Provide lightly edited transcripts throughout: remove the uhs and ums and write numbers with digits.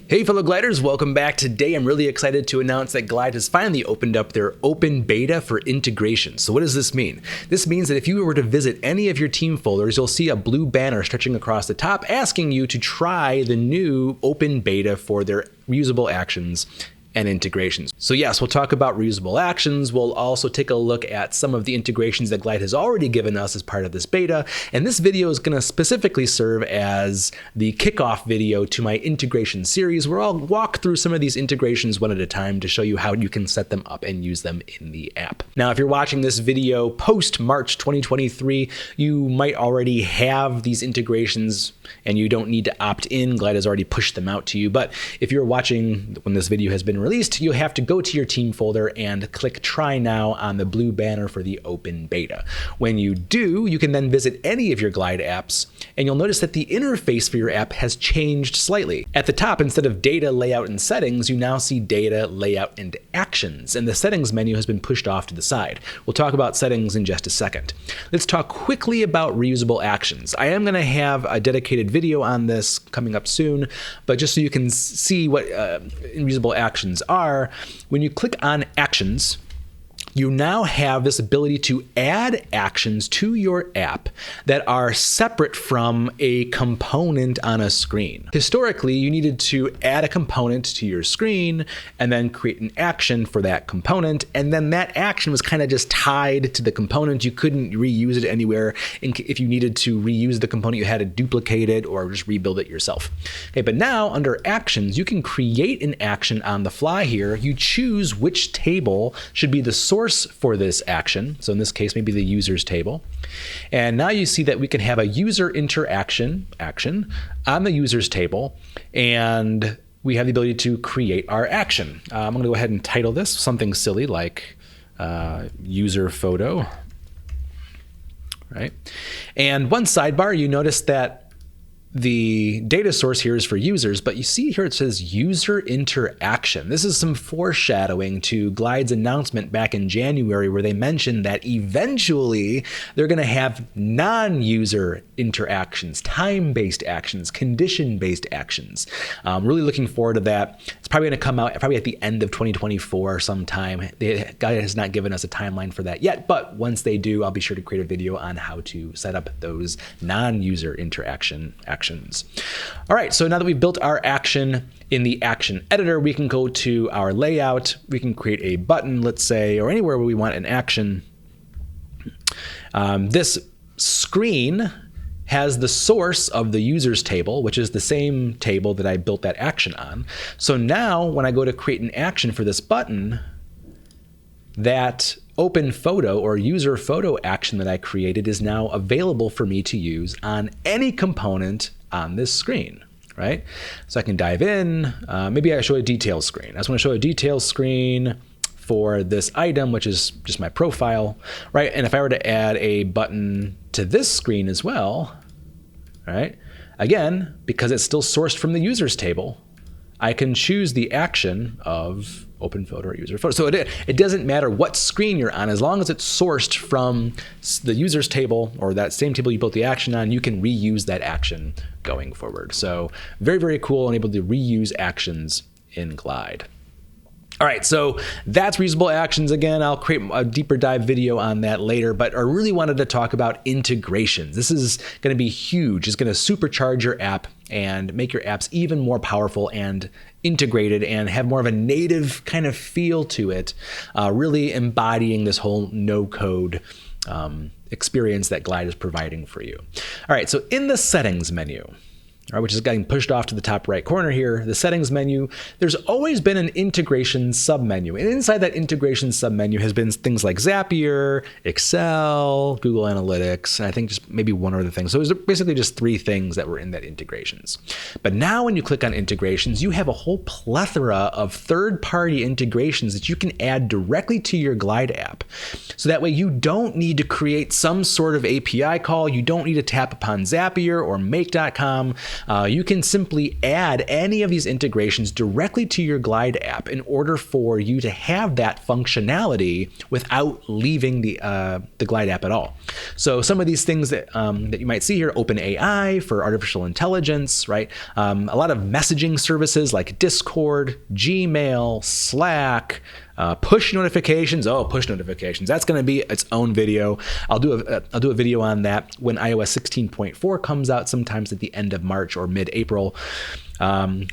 Hey fellow gliders, welcome back. Today I'm really excited to announce that Glide has finally opened up their open beta for integration. So what does this mean? This means that if you were to visit any of your team folders, you'll see a blue banner stretching across the top asking you to try the new open beta for their reusable actions and integrations. So yes, we'll talk about reusable actions. We'll also take a look at some of the integrations that Glide has already given us as part of this beta. And this video is going to specifically serve as the kickoff video to my integration series, where I'll walk through some of these integrations one at a time to show you how you can set them up and use them in the app. Now, if you're watching this video post March 2023, you might already have these integrations and you don't need to opt in. Glide has already pushed them out to you. But if you're watching when this video has been released, you'll have to go to your team folder and click try now on the blue banner for the open beta. When you do, you can then visit any of your Glide apps and you'll notice that the interface for your app has changed slightly. At the top, instead of data, layout, and settings, you now see data, layout, and actions, and the settings menu has been pushed off to the side. We'll talk about settings in just a second. Let's talk quickly about reusable actions. I am going to have a dedicated video on this coming up soon, but just so you can see what reusable actions are, when you click on actions, you now have this ability to add actions to your app that are separate from a component on a screen. Historically, you needed to add a component to your screen and then create an action for that component, and then that action was kind of just tied to the component. You couldn't reuse it anywhere. If you needed to reuse the component, you had to duplicate it or just rebuild it yourself. Okay, but now under actions, you can create an action on the fly here. You choose which table should be the source for this action. So in this case, maybe the users table. And now you see that we can have a user interaction action on the users table, and we have the ability to create our action. I'm going to go ahead and title this something silly like user photo, right? And one sidebar, you notice that the data source here is for users, but you see here it says user interaction. This is some foreshadowing to Glide's announcement back in January, where they mentioned that eventually they're going to have non-user interactions, time-based actions, condition-based actions. Really looking forward to that. It's probably going to come out probably at the end of 2024 sometime. Glide has not given us a timeline for that yet, but once they do, I'll be sure to create a video on how to set up those non-user interaction actions. All right, so now that we've built our action in the action editor, we can go to our layout. We can create a button, let's say, or anywhere where we want an action. This screen has the source of the users table, which is the same table that I built that action on. So now when I go to create an action for this button, that open photo or user photo action that I created is now available for me to use on any component on this screen, right? So I can dive in. Maybe I show a details screen. I just want to show a details screen for this item, which is just my profile, right? And if I were to add a button to this screen as well, right? Again, because it's still sourced from the users table, I can choose the action of open photo or user photo. So it doesn't matter what screen you're on, as long as it's sourced from the users table or that same table you built the action on, you can reuse that action going forward. So very, very cool and able to reuse actions in Glide. All right, so that's reusable actions. Again, I'll create a deeper dive video on that later, but I really wanted to talk about integrations. This is going to be huge. It's going to supercharge your app and make your apps even more powerful and integrated and have more of a native kind of feel to it, really embodying this whole no-code experience that Glide is providing for you. All right, so in the settings menu, which is getting pushed off to the top right corner here, the settings menu, there's always been an integration submenu. And inside that integration submenu has been things like Zapier, Excel, Google Analytics, and I think just maybe one other thing. So there's basically just 3 things that were in that integrations. But now when you click on integrations, you have a whole plethora of third-party integrations that you can add directly to your Glide app. So that way you don't need to create some sort of API call. You don't need to tap upon Zapier or Make.com. You can simply add any of these integrations directly to your Glide app in order for you to have that functionality without leaving the Glide app at all. So some of these things that you might see here, OpenAI for artificial intelligence, right? A lot of messaging services like Discord, Gmail, Slack, push notifications. Oh, push notifications. That's going to be its own video. I'll do a video on that when iOS 16.4 comes out, sometimes at the end of March or mid-April.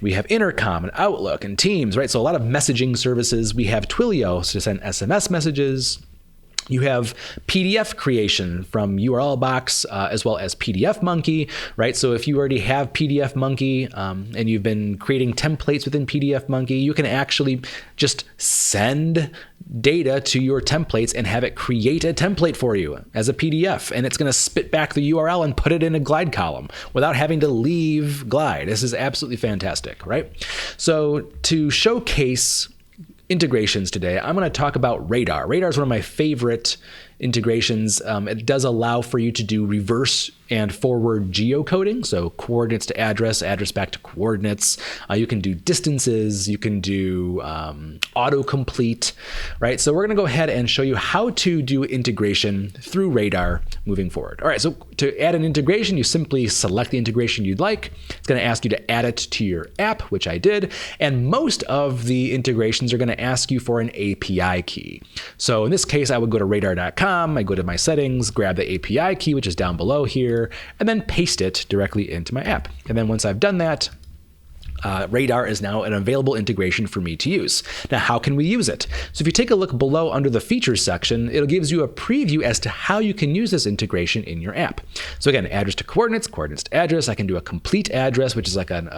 We have Intercom and Outlook and Teams, right? So a lot of messaging services. We have Twilio to send SMS messages. You have PDF creation from URLbox as well as PDF Monkey, right? So if you already have PDF Monkey and you've been creating templates within PDF Monkey, you can actually just send data to your templates and have it create a template for you as a PDF. And it's going to spit back the URL and put it in a Glide column without having to leave Glide. This is absolutely fantastic, right? So to showcase integrations today, I'm going to talk about Radar. Radar is one of my favorite integrations. It does allow for you to do reverse and forward geocoding, so coordinates to address, address back to coordinates. You can do distances, you can do autocomplete, right? So we're going to go ahead and show you how to do integration through Radar moving forward. All right, so to add an integration, you simply select the integration you'd like. It's going to ask you to add it to your app, which I did, and most of the integrations are going to ask you for an API key. So in this case, I would go to radar.com, I go to my settings, grab the API key, which is down below here, and then paste it directly into my app. And then once I've done that, Radar is now an available integration for me to use. Now, how can we use it? So if you take a look below under the features section, it gives you a preview as to how you can use this integration in your app. So again, address to coordinates, coordinates to address. I can do a complete address, which is like an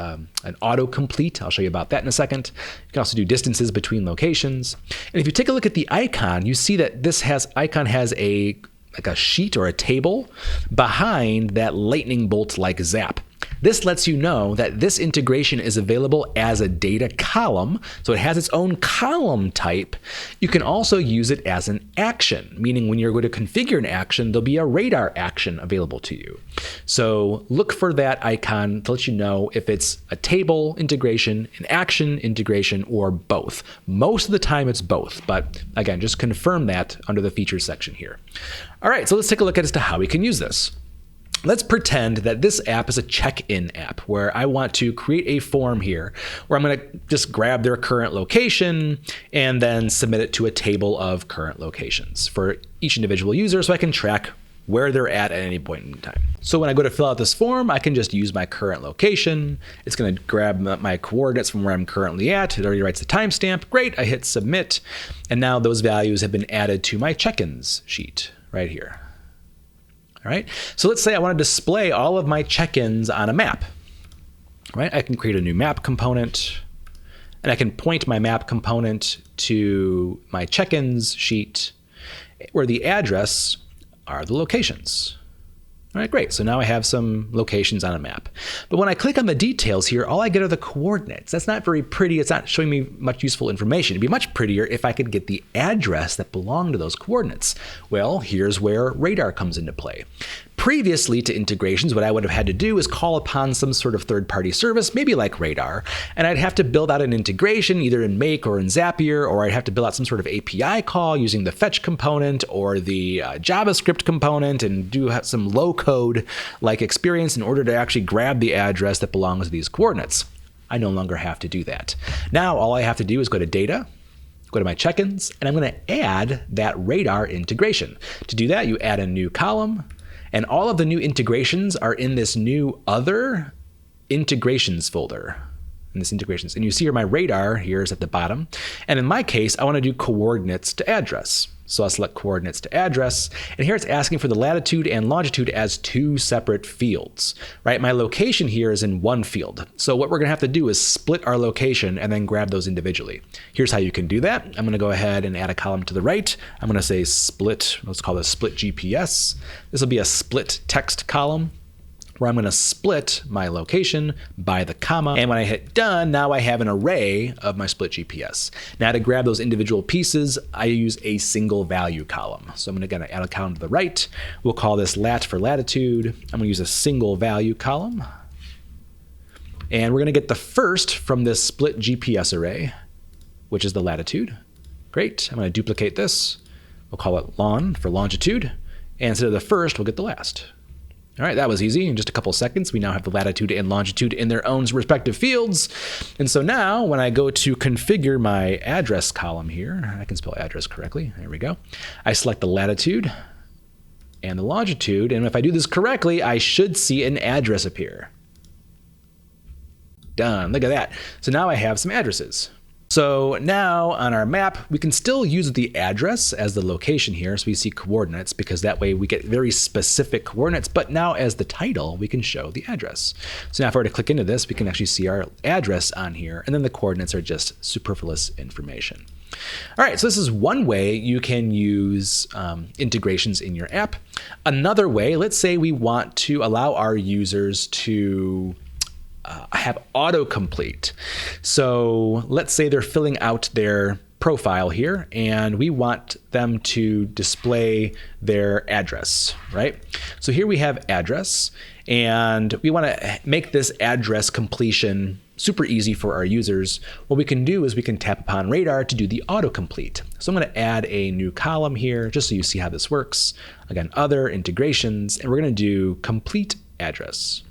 autocomplete. I'll show you about that in a second. You can also do distances between locations. And if you take a look at the icon, you see that this icon has like a sheet or a table behind that lightning bolt-like zap. This lets you know that this integration is available as a data column, so it has its own column type. You can also use it as an action, meaning when you're going to configure an action, there'll be a Radar action available to you. So look for that icon to let you know if it's a table integration, an action integration, or both. Most of the time it's both, but again, just confirm that under the features section here. All right, so let's take a look at as to how we can use this. Let's pretend that this app is a check-in app where I want to create a form here where I'm going to just grab their current location and then submit it to a table of current locations for each individual user so I can track where they're at any point in time. So when I go to fill out this form, I can just use my current location. It's going to grab my coordinates from where I'm currently at. It already writes the timestamp. Great, I hit submit. And now those values have been added to my check-ins sheet right here. All right, so let's say I want to display all of my check-ins on a map. Right, I can create a new map component, and I can point my map component to my check-ins sheet where the address are the locations. All right, great. So now I have some locations on a map. But when I click on the details here, all I get are the coordinates. That's not very pretty. It's not showing me much useful information. It'd be much prettier if I could get the address that belonged to those coordinates. Well, here's where Radar comes into play. Previously to integrations, what I would have had to do is call upon some sort of third-party service, maybe like Radar, and I'd have to build out an integration either in Make or in Zapier, or I'd have to build out some sort of API call using the fetch component or the JavaScript component and do some low-code like experience in order to actually grab the address that belongs to these coordinates. I no longer have to do that. Now all I have to do is go to Data, go to my check-ins, and I'm going to add that Radar integration. To do that, you add a new column, and all of the new integrations are in this new Other Integrations folder. In this integrations. And you see here my Radar here is at the bottom. And in my case, I want to do coordinates to address. So I'll select coordinates to address. And here it's asking for the latitude and longitude as two separate fields, right? My location here is in one field. So what we're going to have to do is split our location and then grab those individually. Here's how you can do that. I'm going to go ahead and add a column to the right. I'm going to say split, let's call this split GPS. This will be a split text column, where I'm going to split my location by the comma. And when I hit done, now I have an array of my split GPS. Now to grab those individual pieces, I use a single value column. So I'm going to add a column to the right. We'll call this lat for latitude. I'm going to use a single value column. And we're going to get the first from this split GPS array, which is the latitude. Great. I'm going to duplicate this. We'll call it lon for longitude. And instead of the first, we'll get the last. All right, that was easy. In just a couple of seconds, we now have the latitude and longitude in their own respective fields. And so now when I go to configure my address column here, I can spell address correctly. There we go. I select the latitude and the longitude. And if I do this correctly, I should see an address appear. Done. Look at that. So now I have some addresses. So now on our map, we can still use the address as the location here. So we see coordinates because that way we get very specific coordinates. But now as the title, we can show the address. So now if I were to click into this, we can actually see our address on here. And then the coordinates are just superfluous information. All right, so this is one way you can use integrations in your app. Another way, let's say we want to allow our users to have autocomplete. So let's say they're filling out their profile here and we want them to display their address, right? So here we have address and we want to make this address completion super easy for our users. What we can do is we can tap upon radar to do the autocomplete. So I'm going to add a new column here just so you see how this works. Again, other integrations, and we're going to do complete address.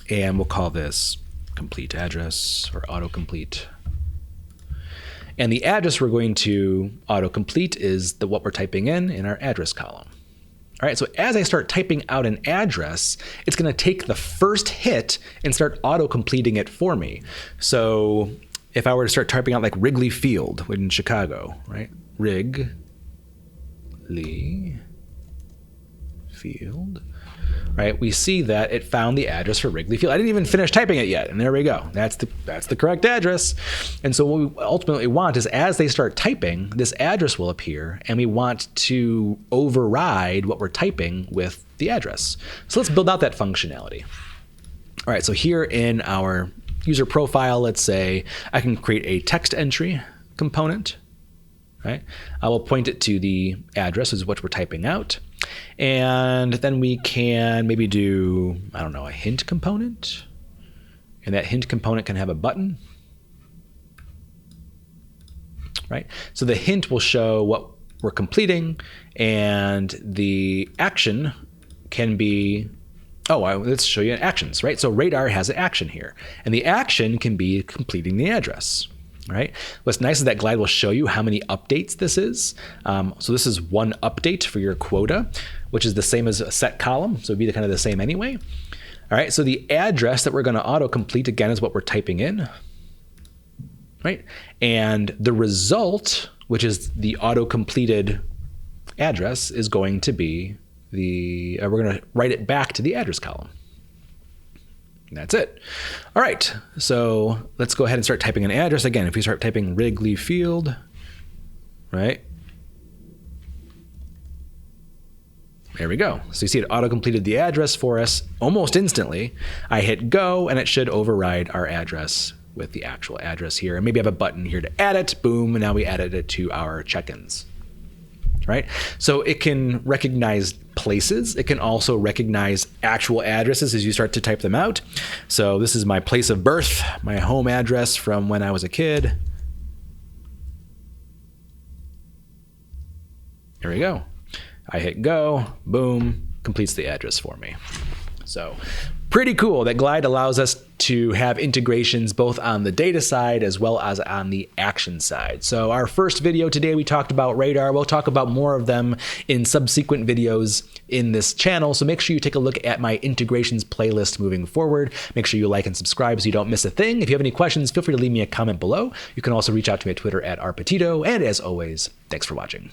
And we'll call this complete address or autocomplete. And the address we're going to autocomplete is what we're typing in our address column. All right, so as I start typing out an address, it's going to take the first hit and start auto-completing it for me. So if I were to start typing out like Wrigley Field in Chicago, right? Wrigley Field, right? We see that it found the address for Wrigley Field. I didn't even finish typing it yet, and there we go. That's the correct address. And so what we ultimately want is as they start typing, this address will appear, and we want to override what we're typing with the address. So let's build out that functionality. All right, so here in our user profile, let's say I can create a text entry component, right? I will point it to the address, which is what we're typing out. And then we can maybe do, I don't know, a hint component. And that hint component can have a button, right? So the hint will show what we're completing, and the action can be, let's show you actions, right? So radar has an action here, and the action can be completing the address. Right. What's nice is that Glide will show you how many updates this is. So this is one update for your quota, which is the same as a set column. So it'd be kind of the same anyway. All right. So the address that we're going to autocomplete again is what we're typing in. Right. And the result, which is the auto-completed address, is going to be we're going to write it back to the address column. And that's it. All right, so let's go ahead and start typing an address. Again, if we start typing Wrigley Field, right? There we go. So you see it auto-completed the address for us almost instantly. I hit go, and it should override our address with the actual address here. And maybe I have a button here to add it. Boom, and now we added it to our check-ins. Right? So it can recognize places. It can also recognize actual addresses as you start to type them out. So this is my place of birth, my home address from when I was a kid. There we go. I hit go, boom, completes the address for me. So pretty cool that Glide allows us to have integrations both on the data side as well as on the action side. So our first video today, we talked about radar. We'll talk about more of them in subsequent videos in this channel. So make sure you take a look at my integrations playlist moving forward. Make sure you like and subscribe so you don't miss a thing. If you have any questions, feel free to leave me a comment below. You can also reach out to me at Twitter @rpetito. And as always, thanks for watching.